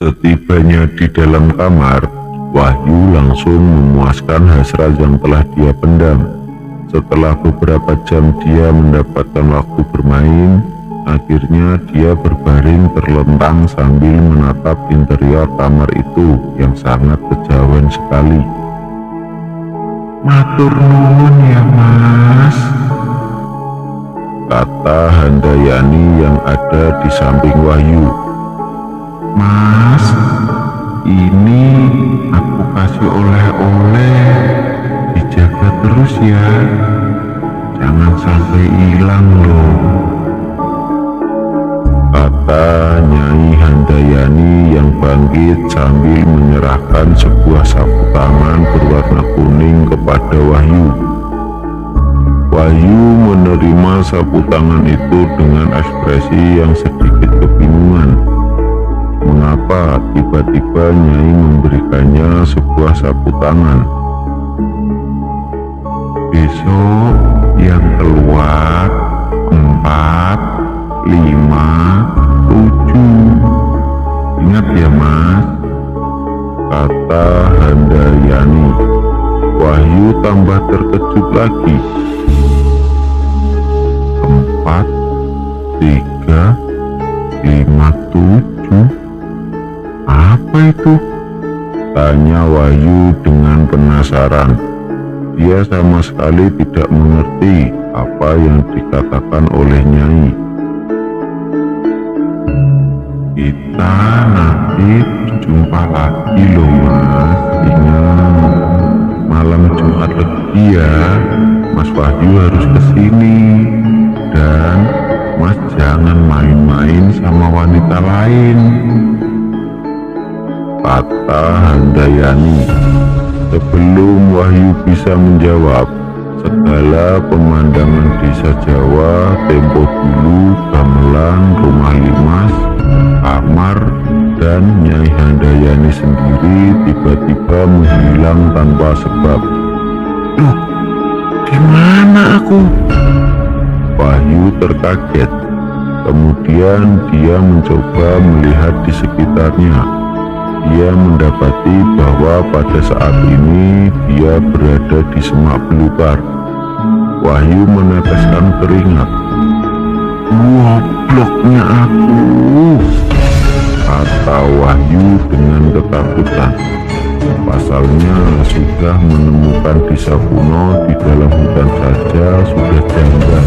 Setibanya di dalam kamar, Wahyu langsung memuaskan hasrat yang telah dia pendam. Setelah beberapa jam dia mendapatkan waktu bermain, akhirnya dia berbaring terlentang sambil menatap interior kamar itu yang sangat kejauhan sekali. Matur nuwun ya Mas, kata Handayani yang ada di samping Wahyu. Mas, ini aku kasih oleh-oleh, dijaga terus ya, jangan sampai hilang loh, kata Nyai Handayani yang bangkit sambil menyerahkan sebuah sapu tangan berwarna kuning kepada Wahyu. Wahyu menerima sapu tangan itu dengan ekspresi yang sedikit kebingungan. Mengapa tiba-tiba Nyai memberikannya sebuah sapu tangan? besok yang keluar 4, 5, 7. Ingat ya Mas, kata Handayani. Wahyu tambah terkejut lagi. 4, 3, 5, 7. Apa itu? Tanya Wahyu dengan penasaran. Dia sama sekali tidak mengerti apa yang dikatakan oleh Nyai. Kita nanti jumpa lagi loh Mas. Ingat, malam Jumat Legi ya, Mas Wahyu harus kesini. Dan Mas jangan main-main sama wanita lain, kata Handayani. Sebelum Wahyu bisa menjawab, segala pemandangan desa Jawa tempo dulu, gamelan, rumah limas, kamar, dan Nyai Handayani sendiri tiba-tiba menghilang tanpa sebab. Loh, di mana aku? Wahyu terkaget. Kemudian dia mencoba melihat di sekitarnya. Dia mendapati bahwa pada saat ini dia berada di semak belukar. Wahyu meneteskan keringat. Gobloknya aku, kata Wahyu dengan ketakutan. Pasalnya sudah menemukan desa kuno di dalam hutan saja sudah janggal.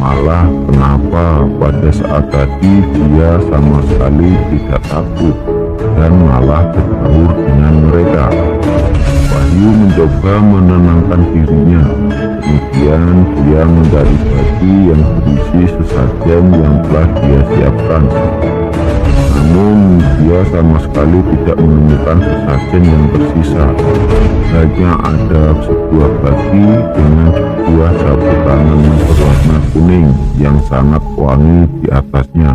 Malah kenapa pada saat tadi dia sama sekali tidak takut dan malah berbaur dengan mereka. Wahyu mencoba menenangkan dirinya. Kemudian dia mencari baju yang berisi sesajen yang telah dia siapkan. Namun dia sama sekali tidak menemukan sesajen yang tersisa. Hanya ada sebuah bagi dengan sebuah sapu tangan berwarna kuning yang sangat wangi di atasnya.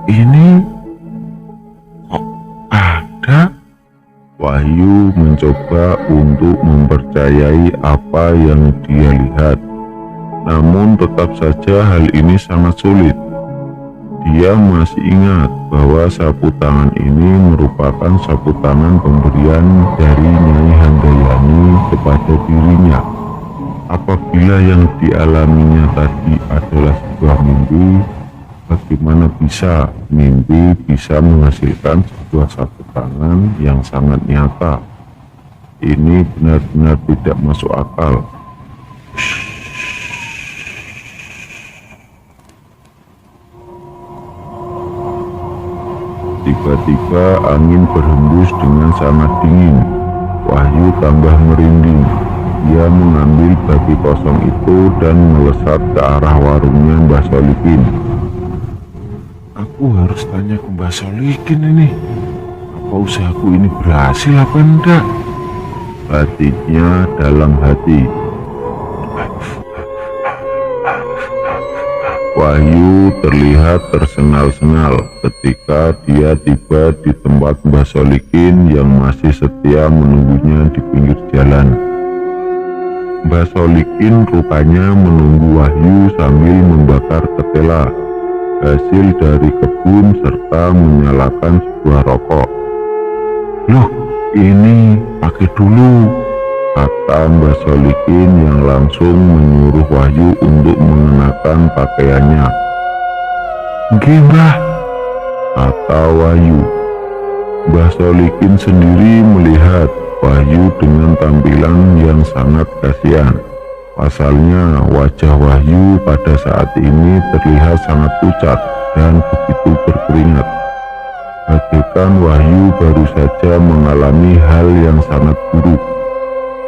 Ini kok ada? Wahyu mencoba untuk mempercayai apa yang dia lihat. Namun tetap saja hal ini sangat sulit. Dia masih ingat bahwa sapu tangan ini merupakan sapu tangan pemberian dari Nyai Handayani kepada dirinya. Apabila yang dialaminya tadi adalah sebuah mimpi, bagaimana bisa mimpi bisa menghasilkan sebuah sapu tangan yang sangat nyata? Ini benar-benar tidak masuk akal. Tiba-tiba angin berhembus dengan sangat dingin. Wahyu tambah merinding. Dia mengambil bagi kosong itu dan melesat ke arah warungnya Mbah Solikin. Aku harus tanya ke Mbak Solikin ini, apa usahaku ini berhasil apa enggak? Batinnya dalam hati. Wahyu terlihat tersengal-sengal ketika dia tiba di tempat Mbah Solikin yang masih setia menunggunya di pinggir jalan. Mbah Solikin rupanya menunggu Wahyu sambil membakar ketela. hasil dari kebun serta menyalakan sebuah rokok. Loh, ini pakai dulu, kata Mbah Solikin yang langsung menyuruh Wahyu untuk mengenakan pakaiannya. nggih Mbah, Kata Wahyu. Mbah Solikin sendiri melihat Wahyu dengan tampilan yang sangat kasihan. Pasalnya wajah Wahyu pada saat ini terlihat sangat pucat dan begitu berkeringat. Bagaikan Wahyu baru saja mengalami hal yang sangat buruk.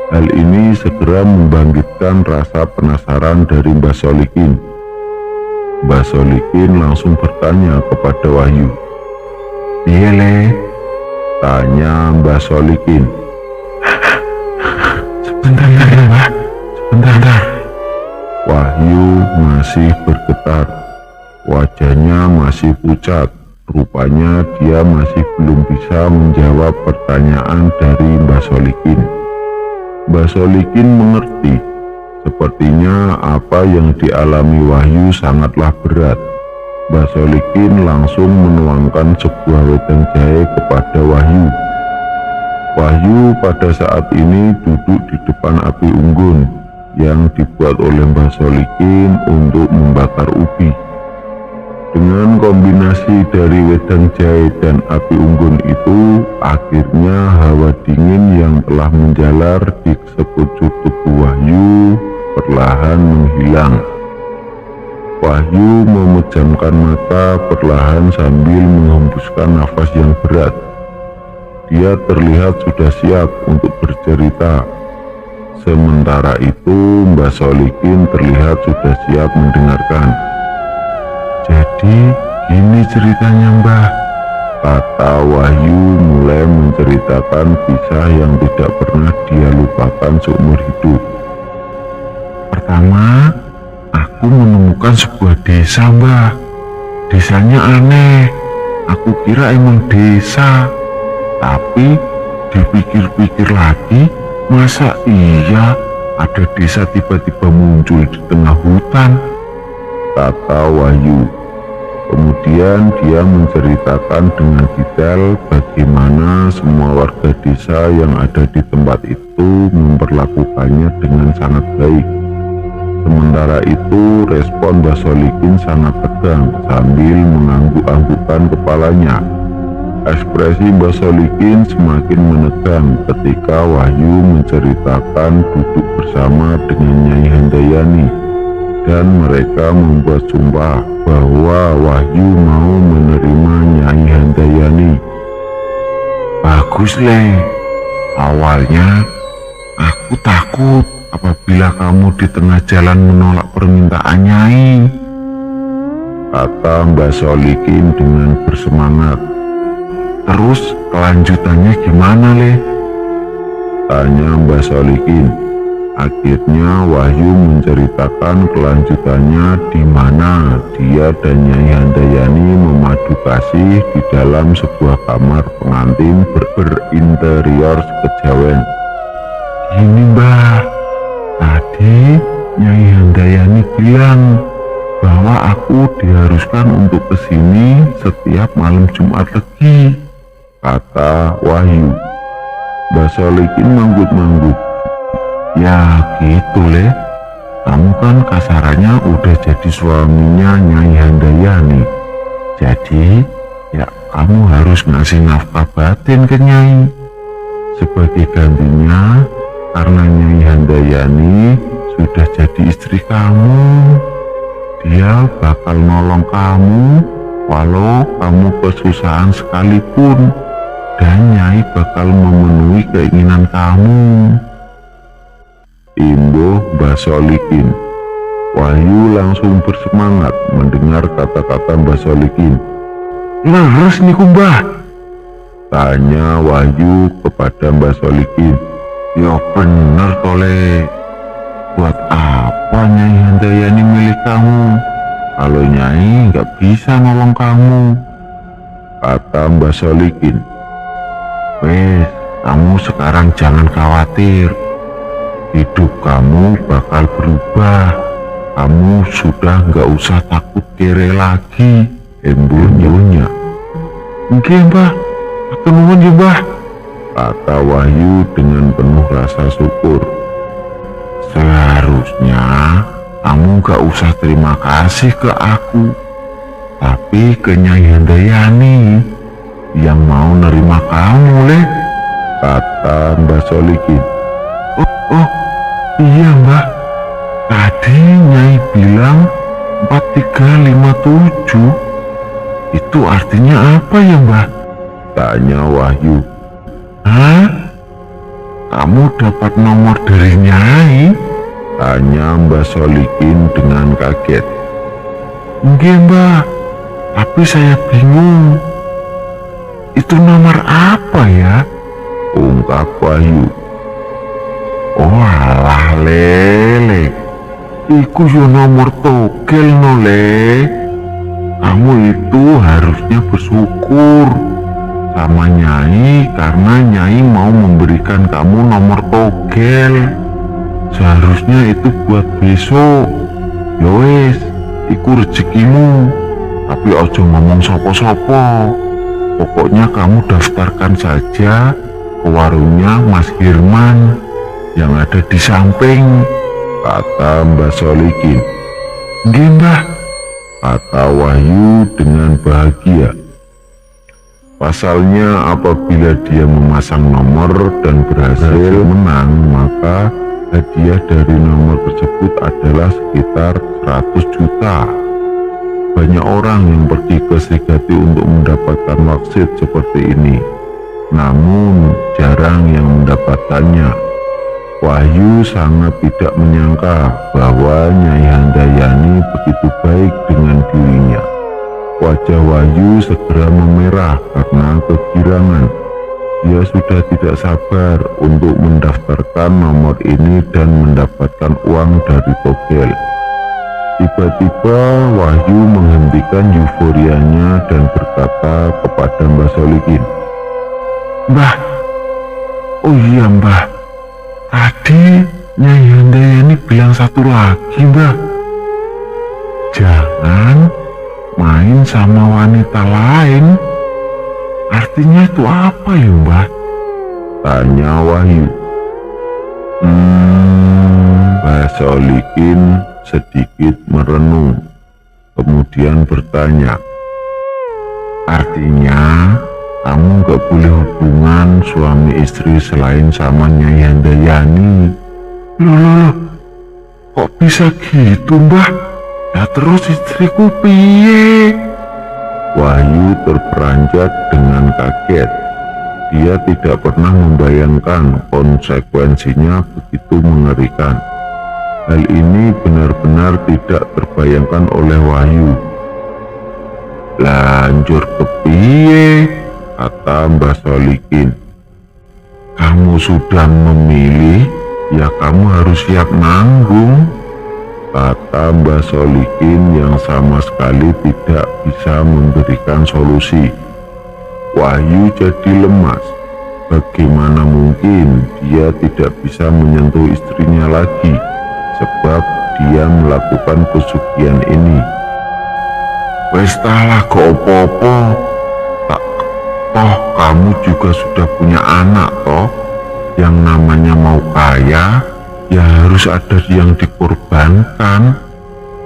Hal ini segera membangkitkan rasa penasaran dari Mbah Solikin. Mbah Solikin langsung bertanya kepada Wahyu. piye le? Tanya Mbah Solikin. Sebentar ya Mbah, sebentar. Wahyu masih bergetar. Wajahnya masih pucat. Rupanya dia masih belum bisa menjawab pertanyaan dari Mbah Solikin. Mbah Solikin mengerti. Sepertinya apa yang dialami Wahyu sangatlah berat. Mbah Solikin langsung menuangkan sebuah wedang jahe kepada Wahyu. Wahyu pada saat ini duduk di depan api unggun yang dibuat oleh Mbah Solikin untuk membakar ubi. Dengan kombinasi dari wedang jahe dan api unggun itu, akhirnya hawa dingin yang telah menjalar di sekujur tubuh Wahyu perlahan menghilang. Wahyu memejamkan mata perlahan sambil menghembuskan nafas yang berat. Dia terlihat sudah siap untuk bercerita. Sementara itu Mbah Solikin terlihat sudah siap mendengarkan. Jadi gini ceritanya Mbah, Kata Wahyu mulai menceritakan kisah yang tidak pernah dia lupakan seumur hidup. pertama aku menemukan sebuah desa Mbah. Desanya aneh, aku kira emang desa, tapi dipikir-pikir lagi, masa iya ada desa tiba-tiba muncul di tengah hutan? Kata Wahyu. Kemudian dia menceritakan dengan detail bagaimana semua warga desa yang ada di tempat itu memperlakukannya dengan sangat baik. Sementara itu respon Mbah Solikin sangat tegang sambil mengangguk-anggukkan kepalanya. Ekspresi Mbah Solikin semakin menegang ketika Wahyu menceritakan duduk bersama dengan Nyai Handayani, dan mereka membuat sumpah bahwa Wahyu mau menerima Nyai Handayani. Bagus le, awalnya aku takut apabila kamu di tengah jalan menolak permintaan Nyai, kata Mbah Solikin dengan bersemangat. terus kelanjutannya gimana le? Tanya Mbah Solikin. Akhirnya Wahyu menceritakan kelanjutannya di mana dia dan Nyai Handayani memadu kasih di dalam sebuah kamar pengantin berinterior kejawen. Gini Mbah, tadi Nyai Handayani bilang bahwa aku diharuskan untuk kesini setiap malam Jumat Legi, kata Wahyu. Mbah Solikin manggut-manggut. Ya gitu le, kamu kan kasarannya udah jadi suaminya Nyai Handayani, jadi ya kamu harus ngasih nafkah batin ke Nyai. Sebagai gantinya, karena Nyai Handayani sudah jadi istri kamu, dia bakal nolong kamu walau kamu kesusahan sekalipun, dan Nyai bakal memenuhi keinginan kamu. Imbuh Mbah Solikin. Wahyu langsung bersemangat mendengar kata-kata Mbah Solikin. Leres nih Mbah, Tanya Wahyu kepada Mbah Solikin. ya bener tole, buat apa Nyai Handayani milik kamu kalau Nyai nggak bisa nolong kamu? Kata Mbah Solikin. Wes, kamu sekarang jangan khawatir, hidup kamu bakal berubah kamu sudah nggak usah takut kere lagi, embunnya. Nggih Mbah, atur nuwun ya Mbah, kata Wahyu dengan penuh rasa syukur. Seharusnya kamu gak usah terima kasih ke aku, tapi ke Nyai Handayani yang mau nerima kamu, Le, kata Mbah Solikin. Oh iya Mbah, tadi Nyai bilang 4357. Itu artinya apa ya Mbah? Tanya Wahyu. Hah? Kamu dapat nomor dari Nyai? Tanya Mbah Solikin dengan kaget. Nggih Mbah, tapi saya bingung. Itu nomor apa ya? Ungkap Wahyu. Oh alah Lele, iku yo nomor togel no Le. Kamu itu harusnya bersyukur sama Nyai karena Nyai mau memberikan kamu nomor togel. Seharusnya itu buat besok. Yowes, iku rezekimu. Tapi ojo ngomong sopo-sopo. Pokoknya kamu daftarkan saja ke warungnya Mas Hirman yang ada di samping, kata Mbah Solikin. Nggih Mbah, kata Wahyu dengan bahagia. Pasalnya apabila dia memasang nomor dan berhasil menang, maka hadiah dari nomor tersebut adalah sekitar 100 juta. Banyak orang yang pergi ke Srigati untuk mendapatkan wangsit seperti ini, namun jarang yang mendapatkannya. Wahyu sangat tidak menyangka bahwa Nyai Handayani begitu baik dengan dirinya. Wajah Wahyu segera memerah karena kegirangan. Dia sudah tidak sabar untuk mendaftarkan nomor ini dan mendapatkan uang dari togel. Tiba-tiba Wahyu menghentikan euforianya dan berkata kepada Mbah Solikin. Mbah, oh iya Mbah, tadi Nyai Handayani bilang satu lagi Mbah. Jangan main sama wanita lain. Artinya itu apa ya Mbah? Tanya Wahyu. Mbah Solikin sedikit merenung, kemudian bertanya. Artinya kamu gak boleh hubungan suami istri selain sama Nyai Handayani. Loh, kok bisa gitu Mbah? Ya terus istriku piye? Wahyu terperanjat dengan kaget. Dia tidak pernah membayangkan konsekuensinya begitu mengerikan. Hal ini benar-benar tidak terbayangkan oleh Wahyu. Lanjur kepiye? Kata Mbah Solikin. Kamu sudah memilih, ya kamu harus siap nanggung, kata Mbah Solikin yang sama sekali tidak bisa memberikan solusi. Wahyu jadi lemas. Bagaimana mungkin dia tidak bisa menyentuh istrinya lagi, sebab dia melakukan pesugihan ini. Wes talah gak opo-opo, toh kamu juga sudah punya anak toh, yang namanya mau kaya, ya harus ada yang dikorbankan.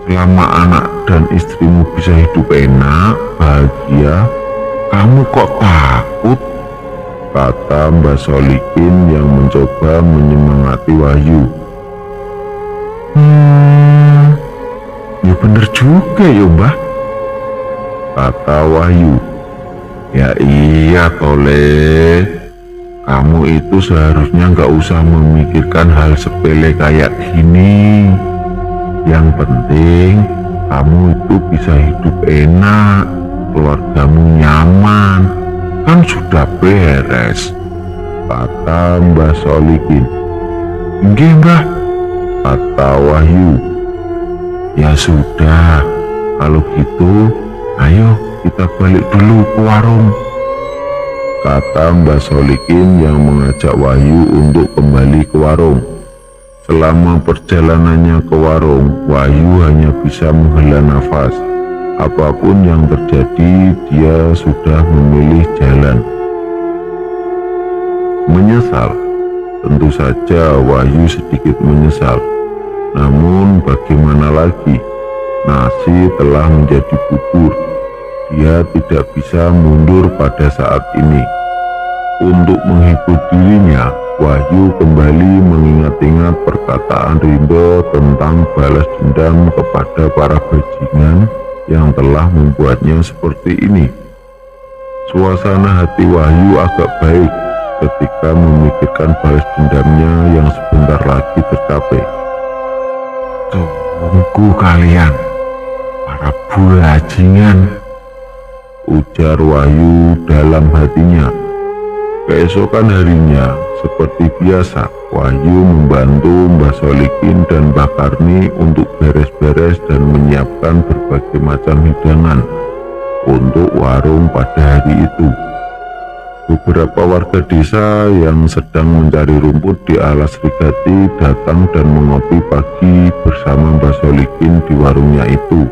Selama anak dan istrimu bisa hidup enak, bahagia, kamu kok takut? Kata Mbah Solikin yang mencoba menyemangati Wahyu. Ya bener juga ya Mbah, kata Wahyu. Ya iya Tole, kamu itu seharusnya nggak usah memikirkan hal sepele kayak gini. Yang penting kamu itu bisa hidup enak, keluargamu nyaman, kan sudah beres, kata Mbah Solikin. Nggih Mbah, kata Wahyu. Ya sudah, kalau gitu ayo kita balik dulu ke warung, kata Mbah Solikin yang mengajak Wahyu untuk kembali ke warung. Selama perjalanannya ke warung, Wahyu hanya bisa menghela nafas. Apapun yang terjadi, dia sudah memilih jalan. Menyesal? Tentu saja Wahyu sedikit menyesal. Namun bagaimana lagi? Nasi telah menjadi bubur. Dia tidak bisa mundur pada saat ini. Untuk menghibur dirinya, Wahyu kembali mengingat-ingat perkataan Rindo tentang balas dendam kepada para bajingan yang telah membuatnya seperti ini. Suasana hati Wahyu agak baik ketika memikirkan balas dendamnya yang sebentar lagi tercapai. Tunggu kalian, para bajingan, ujar Wahyu dalam hatinya. Keesokan harinya, seperti biasa, Wahyu membantu Mbah Solikin dan Mbah Karni untuk beres-beres dan menyiapkan berbagai macam hidangan untuk warung pada hari itu. Beberapa warga desa yang sedang mencari rumput di alas Rigati datang dan mengopi pagi bersama Mbah Solikin di warungnya itu.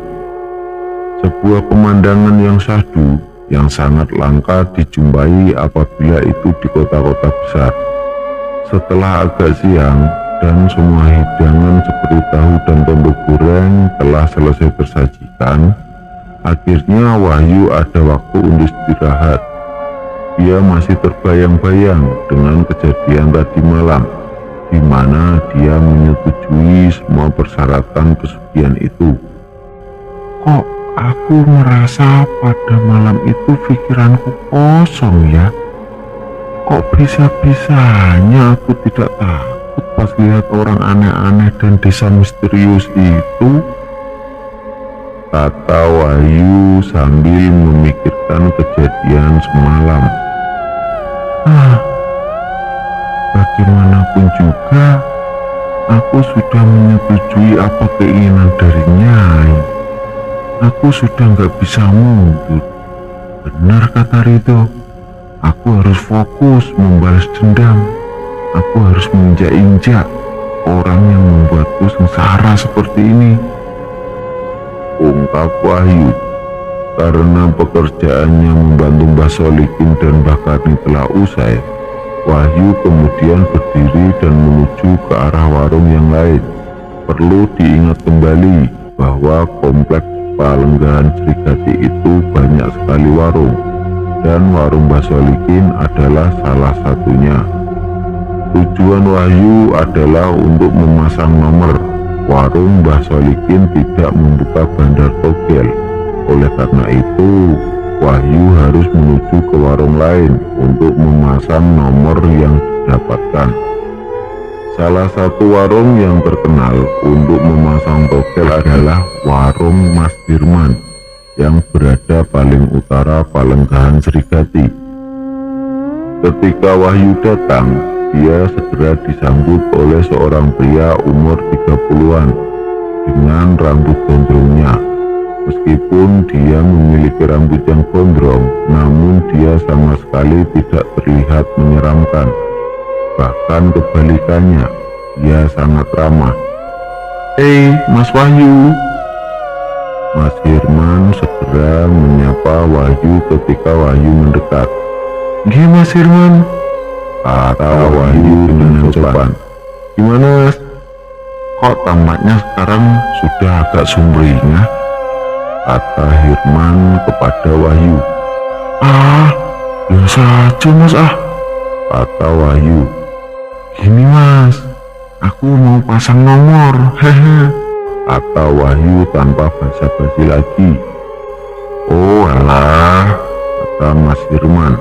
Sebuah pemandangan yang syahdu, yang sangat langka dijumpai apabila itu di kota-kota besar. Setelah agak siang dan semua hidangan seperti tahu dan tempe goreng telah selesai tersajikan, akhirnya Wahyu ada waktu untuk istirahat. Dia masih terbayang-bayang dengan kejadian tadi malam, di mana dia menyetujui semua persyaratan pesugihan itu. Kok aku merasa pada malam itu pikiranku kosong ya? Kok bisa-bisanya aku tidak takut pas lihat orang aneh-aneh dan desa misterius itu? Kata Wahyu sambil memikirkan kejadian semalam. Bagaimanapun juga, aku sudah menyetujui apa keinginan dari Nyai. Aku sudah nggak bisa mundur. Benar kata Ridho, aku harus fokus membalas dendam. Aku harus menginjak-injak orang yang membuatku sengsara seperti ini, ungkap Wahyu. Karena pekerjaannya membantu Mbah Solikin dan Mbah Karni telah usai, Wahyu kemudian berdiri dan menuju ke arah warung yang lain. Perlu diingat kembali bahwa kompleks Palenggahan Srigati itu banyak sekali warung, dan warung Mbah Solikin adalah salah satunya. Tujuan Wahyu adalah untuk memasang nomor. Warung Mbah Solikin tidak membuka bandar togel. Oleh karena itu, Wahyu harus menuju ke warung lain untuk memasang nomor yang didapatkan. Salah satu warung yang terkenal untuk memasang togel adalah warung Mas Dirman yang berada paling utara Palenggahan Srigati. Ketika Wahyu datang, dia segera disambut oleh seorang pria umur 30-an dengan rambut gondrongnya. Meskipun dia memiliki rambut yang gondrong, namun dia sama sekali tidak terlihat menyeramkan. Bahkan kebalikannya, dia sangat ramah. "Hei, Mas Wahyu!" Mas Hirman segera menyapa Wahyu ketika Wahyu mendekat. "Nggih, Mas Hirman," kata Wahyu dengan sopan. "Gimana, Mas? Kok tampaknya sekarang sudah agak sumringah?" kata Hirman kepada Wahyu. Biasa aja Mas kata Wahyu. "Gini Mas, aku mau pasang nomor, hehe," kata Wahyu tanpa basa-basi lagi. "Oh alah," kata Mas Hirman.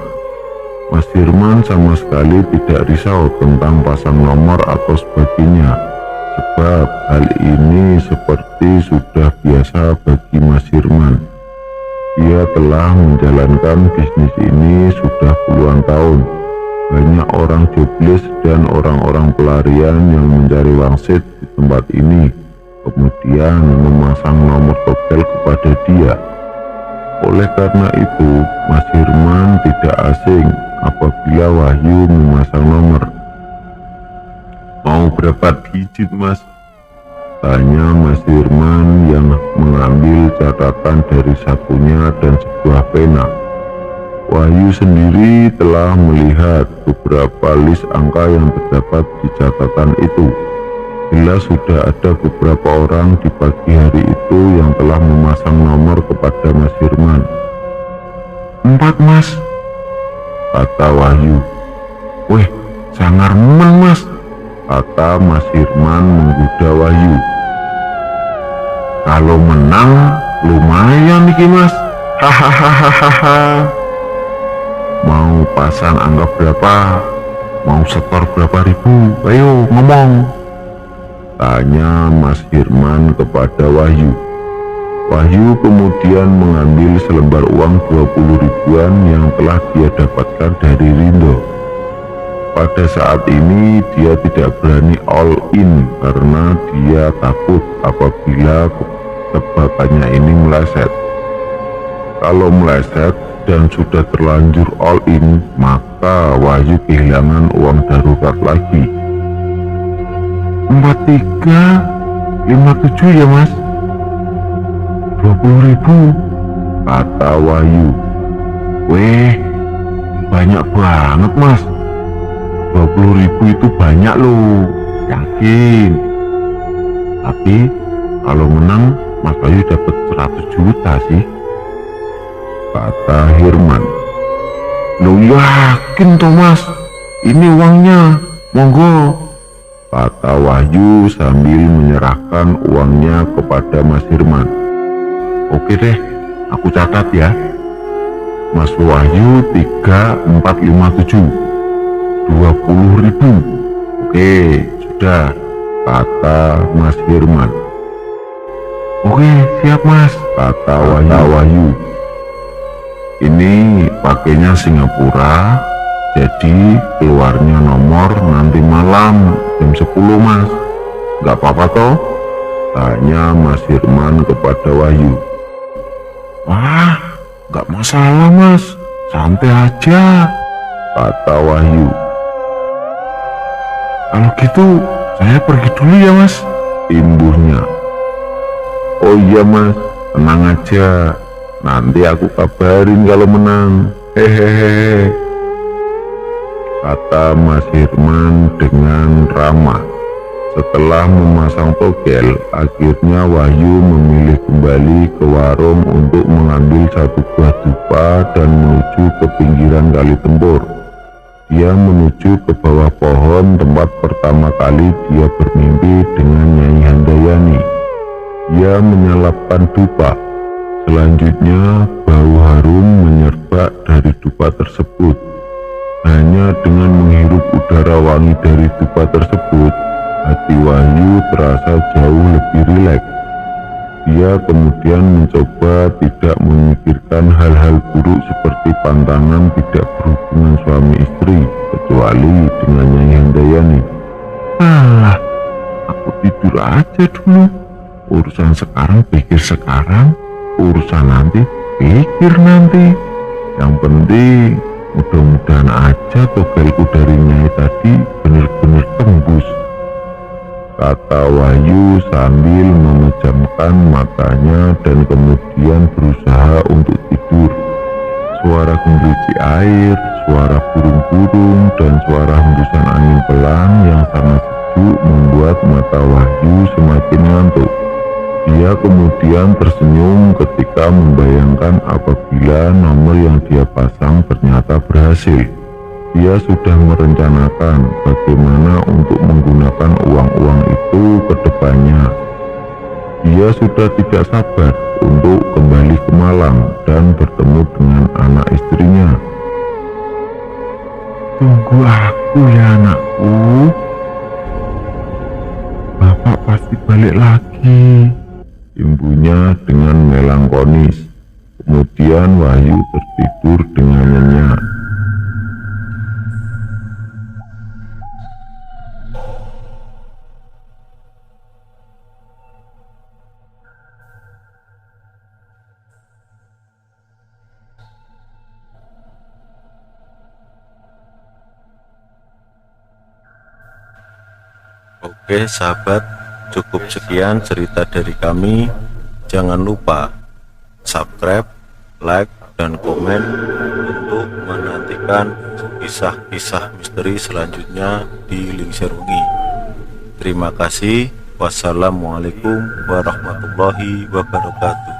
Mas Hirman sama sekali tidak risau tentang pasang nomor atau sebagainya, sebab hal ini seperti sudah biasa bagi Mas Hirman. Dia telah menjalankan bisnis ini sudah puluhan tahun. Banyak orang jobless dan orang-orang pelarian yang mencari wangsit di tempat ini, kemudian memasang nomor togel kepada dia. Oleh karena itu, Mas Hirman tidak asing apabila Wahyu memasang nomor. Mau berapa digit mas? Tanya Mas Firman yang mengambil catatan dari sakunya dan sebuah pena. Wahyu sendiri telah melihat beberapa list angka yang terdapat di catatan itu. Jelas sudah ada beberapa orang di pagi hari itu yang telah memasang nomor kepada Mas Firman. 4 mas, kata Wahyu. Weh, sangar men mas, kata Mas Firman menggoda Wahyu. Kalau menang lumayan nih mas, hahaha. Mau pasang angka berapa? Mau setor berapa ribu? Ayo ngomong, tanya Mas Firman kepada Wahyu. Wahyu kemudian mengambil selembar uang 20 ribuan yang telah dia dapatkan dari Rindo. Pada saat ini dia tidak berani all in karena dia takut apabila tebakannya ini meleset. Kalau meleset dan sudah terlanjur all in, maka Wahyu kehilangan uang darurat lagi. 4357 ya mas, 20 ribu, kata Wahyu. Weh, banyak banget mas, 20 ribu itu banyak loh, yakin. Tapi kalau menang Mas Wahyu dapat 100 juta sih, kata Firman. Lo yakin Thomas, ini uangnya, monggo, kata Wahyu sambil menyerahkan uangnya kepada Mas Firman. Oke deh, aku catat ya. Mas Wahyu 3457, 20 ribu. Oke, sudah, kata Mas Firman. Oke, siap mas, kata Wahyu. Ini pakainya Singapura, jadi keluarnya nomor nanti malam jam 10 mas. Gak apa-apa toh? Tanya Mas Firman kepada Wahyu. Wah, gak masalah mas, santai aja, kata Wahyu. Kalau gitu saya pergi dulu ya mas, imbuhnya. Oh iya mas, tenang aja, nanti aku kabarin kalau menang, hehehe, kata Mas Firman dengan ramah. Setelah memasang togel, akhirnya Wahyu memilih kembali ke warung untuk mengambil satu buah dupa dan menuju ke pinggiran Kali Tempur. Dia menuju ke bawah pohon tempat pertama kali dia bermimpi dengan Nyai Handayani. Dia menyelapkan dupa. Selanjutnya bau harum menyerbak dari dupa tersebut. Hanya dengan menghirup udara wangi dari dupa tersebut, hati Wahyu terasa jauh lebih rileks. Dia kemudian mencoba tidak memikirkan hal-hal buruk seperti pantangan tidak berhubungan suami istri, kecuali dengan Nyai Handayani. Alah, aku tidur aja dulu. Urusan sekarang pikir sekarang, urusan nanti pikir nanti. Yang penting mudah-mudahan aja togelku dari Nyai tadi benar-benar tembus, kata Wahyu sambil memejamkan matanya dan kemudian berusaha untuk tidur. Suara genggaman air, suara burung-burung, dan suara hembusan angin pelan yang sangat sejuk membuat mata Wahyu semakin ngantuk. Dia kemudian tersenyum ketika membayangkan apabila nomor yang dia pasang ternyata berhasil. Dia sudah merencanakan bagaimana untuk menggunakan uang-uang itu ke depannya. Dia sudah tidak sabar untuk kembali ke Malang dan bertemu dengan anak istrinya. Tunggu aku ya anakku, Bapak pasti balik lagi, imbunya dengan melankolis. Kemudian Wahyu tertidur dengan nyenyak. Oke sahabat, cukup sekian cerita dari kami. Jangan lupa subscribe, like, dan komen untuk menantikan kisah-kisah misteri selanjutnya di Lingser Wengi. Terima kasih. Wassalamualaikum warahmatullahi wabarakatuh.